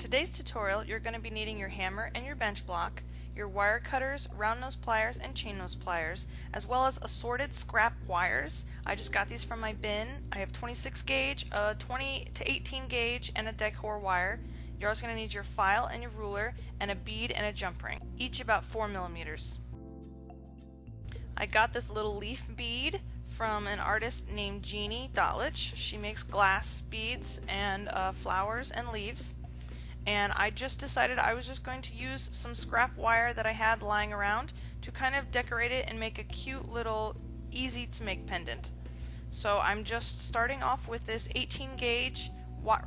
today's tutorial, you're going to be needing your hammer and your bench block, your wire cutters, round nose pliers, and chain nose pliers, as well as assorted scrap wires. I just got these from my bin. I have 26 gauge, a 20 to 18 gauge, and a decor wire. You're also going to need your file and your ruler, and a bead and a jump ring, each about 4 millimeters. I got this little leaf bead from an artist named Jeannie Dotlich. She makes glass beads and flowers and leaves. And I just decided I was just going to use some scrap wire that I had lying around to kind of decorate it and make a cute little easy to make pendant. So I'm just starting off with this 18 gauge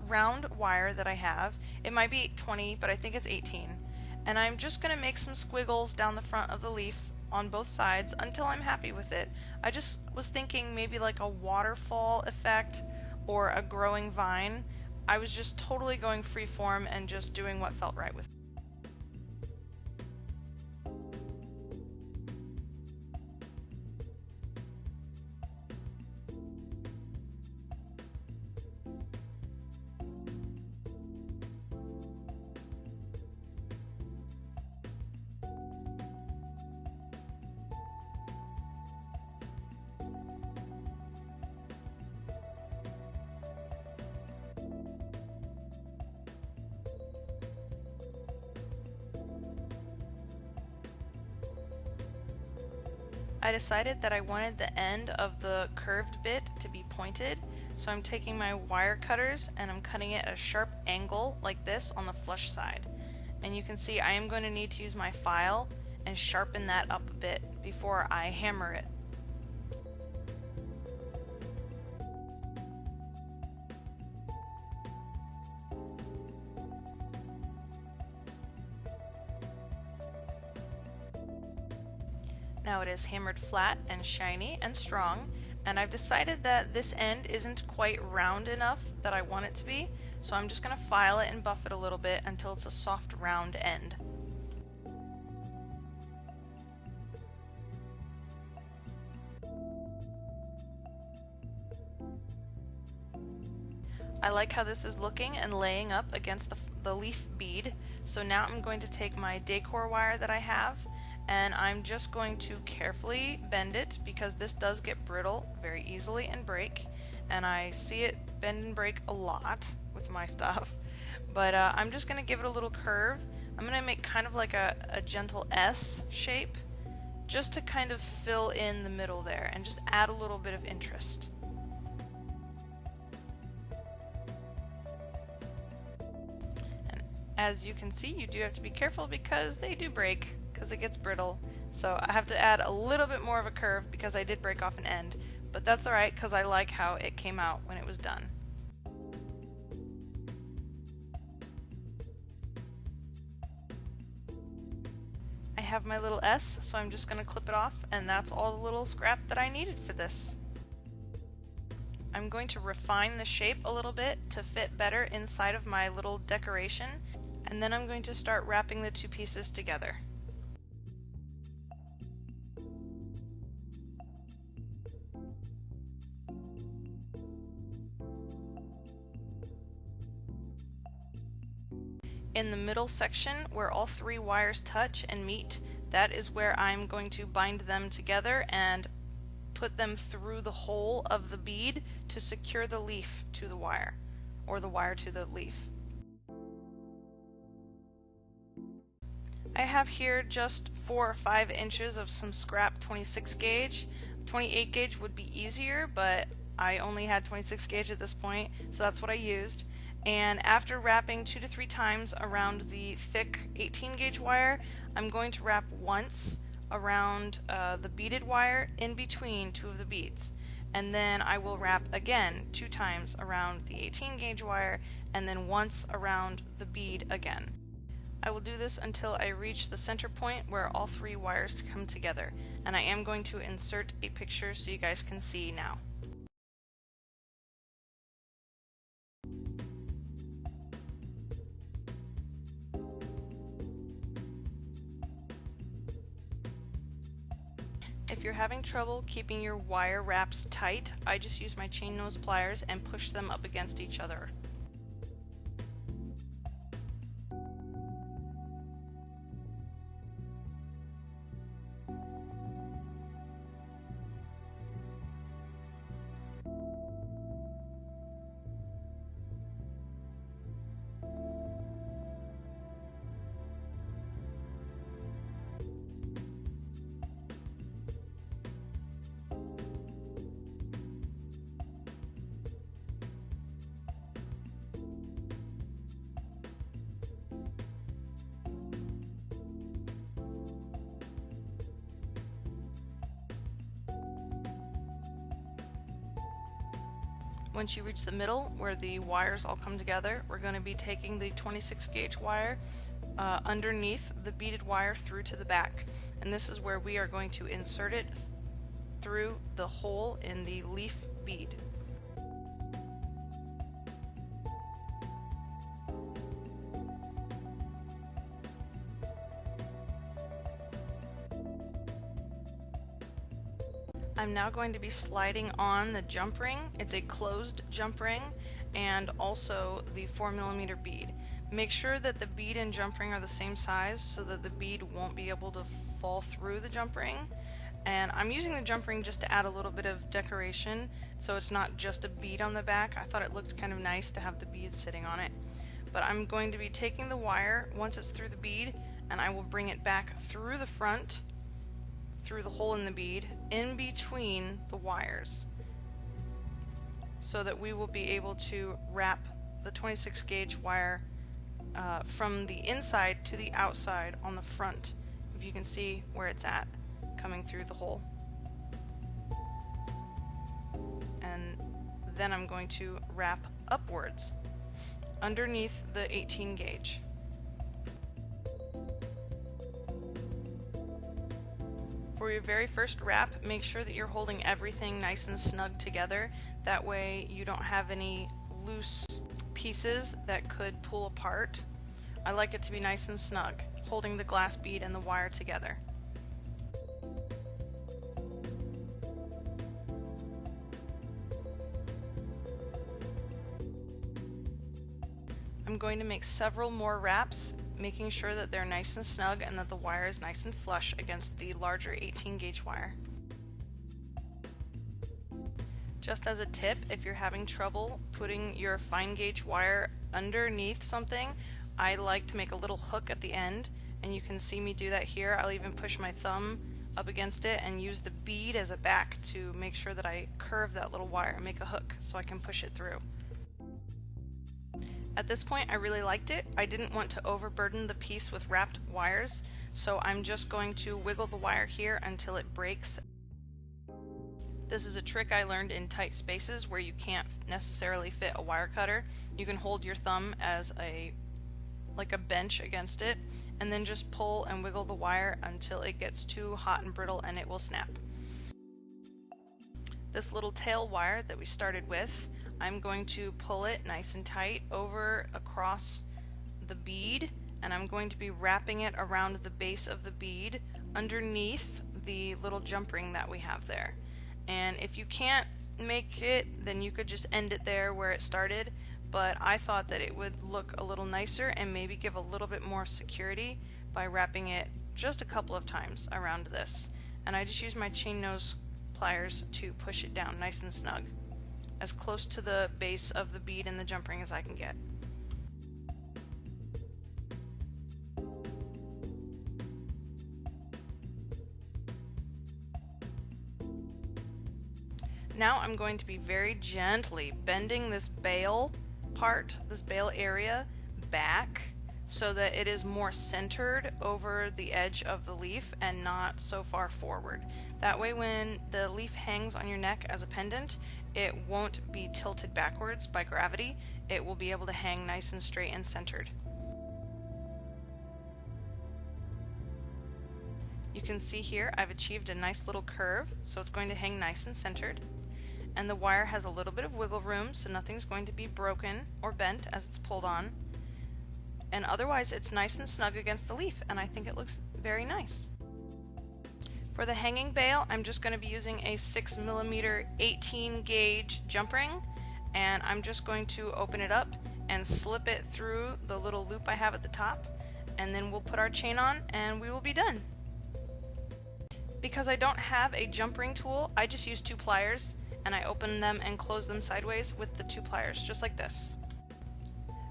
round wire that I have. It might be 20, but I think it's 18. And I'm just going to make some squiggles down the front of the leaf on both sides until I'm happy with it. I just was thinking maybe like a waterfall effect or a growing vine. I was just totally going freeform and just doing what felt right with me. I decided that I wanted the end of the curved bit to be pointed, so I'm taking my wire cutters and I'm cutting it at a sharp angle like this on the flush side. And you can see I am going to need to use my file and sharpen that up a bit before I hammer it. Now it is hammered flat and shiny and strong, and I've decided that this end isn't quite round enough that I want it to be, so I'm just going to file it and buff it a little bit until it's a soft round end. I like how this is looking and laying up against the leaf bead, so now I'm going to take my decor wire that I have and I'm just going to carefully bend it because this does get brittle very easily and break, and I see it bend and break a lot with my stuff, but I'm just going to give it a little curve. I'm going to make kind of like a gentle S shape just to kind of fill in the middle there and just add a little bit of interest. And as you can see, you do have to be careful because they do break, because it gets brittle, so I have to add a little bit more of a curve because I did break off an end, but that's alright because I like how it came out when it was done. I have my little S, so I'm just going to clip it off, and that's all the little scrap that I needed for this. I'm going to refine the shape a little bit to fit better inside of my little decoration, and then I'm going to start wrapping the two pieces together. In the middle section where all three wires touch and meet, that is where I'm going to bind them together and put them through the hole of the bead to secure the leaf to the wire, or the wire to the leaf. I have here just 4 or 5 inches of some scrap 26 gauge. 28 gauge would be easier, but I only had 26 gauge at this point, so that's what I used. And after wrapping 2 to 3 times around the thick 18 gauge wire, I'm going to wrap once around the beaded wire in between 2 of the beads. And then I will wrap again 2 times around the 18 gauge wire, and then once around the bead again. I will do this until I reach the center point where all 3 wires come together, and I am going to insert a picture so you guys can see now. If you're having trouble keeping your wire wraps tight, I just use my chain nose pliers and push them up against each other. Once you reach the middle where the wires all come together, we're going to be taking the 26 gauge wire underneath the beaded wire through to the back, and this is where we are going to insert it through the hole in the leaf bead. I'm now going to be sliding on the jump ring. It's a closed jump ring, and also the 4mm bead. Make sure that the bead and jump ring are the same size so that the bead won't be able to fall through the jump ring. And I'm using the jump ring just to add a little bit of decoration, so it's not just a bead on the back. I thought it looked kind of nice to have the bead sitting on it. But I'm going to be taking the wire once it's through the bead, and I will bring it back through the front, through the hole in the bead, in between the wires, so that we will be able to wrap the 26 gauge wire from the inside to the outside on the front, if you can see where it's at, coming through the hole. And then I'm going to wrap upwards underneath the 18 gauge. For your very first wrap, make sure that you're holding everything nice and snug together. That way you don't have any loose pieces that could pull apart. I like it to be nice and snug, holding the glass bead and the wire together. I'm going to make several more wraps, making sure that they're nice and snug and that the wire is nice and flush against the larger 18 gauge wire. Just as a tip, if you're having trouble putting your fine gauge wire underneath something, I like to make a little hook at the end, and you can see me do that here. I'll even push my thumb up against it and use the bead as a back to make sure that I curve that little wire and make a hook so I can push it through. At this point, I really liked it. I didn't want to overburden the piece with wrapped wires, so I'm just going to wiggle the wire here until it breaks. This is a trick I learned in tight spaces where you can't necessarily fit a wire cutter. You can hold your thumb as like a bench against it, and then just pull and wiggle the wire until it gets too hot and brittle and it will snap. This little tail wire that we started with, I'm going to pull it nice and tight over across the bead, and I'm going to be wrapping it around the base of the bead underneath the little jump ring that we have there. And if you can't make it, then you could just end it there where it started, but I thought that it would look a little nicer and maybe give a little bit more security by wrapping it just a couple of times around this. And I just used my chain nose pliers to push it down nice and snug, as close to the base of the bead and the jump ring as I can get. Now I'm going to be very gently bending this bail part, this bail area, back so that it is more centered over the edge of the leaf and not so far forward. That way when the leaf hangs on your neck as a pendant, it won't be tilted backwards by gravity. It will be able to hang nice and straight and centered. You can see here I've achieved a nice little curve, so it's going to hang nice and centered. And the wire has a little bit of wiggle room, so nothing's going to be broken or bent as it's pulled on. And otherwise it's nice and snug against the leaf, and I think it looks very nice. For the hanging bail, I'm just going to be using a 6mm 18 gauge jump ring, and I'm just going to open it up and slip it through the little loop I have at the top, and then we'll put our chain on and we will be done. Because I don't have a jump ring tool, I just use 2 pliers, and I open them and close them sideways with the 2 pliers, just like this.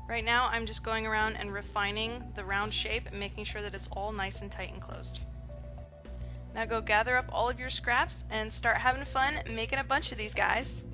Right now I'm just going around and refining the round shape and making sure that it's all nice and tight and closed. Now go gather up all of your scraps and start having fun making a bunch of these guys.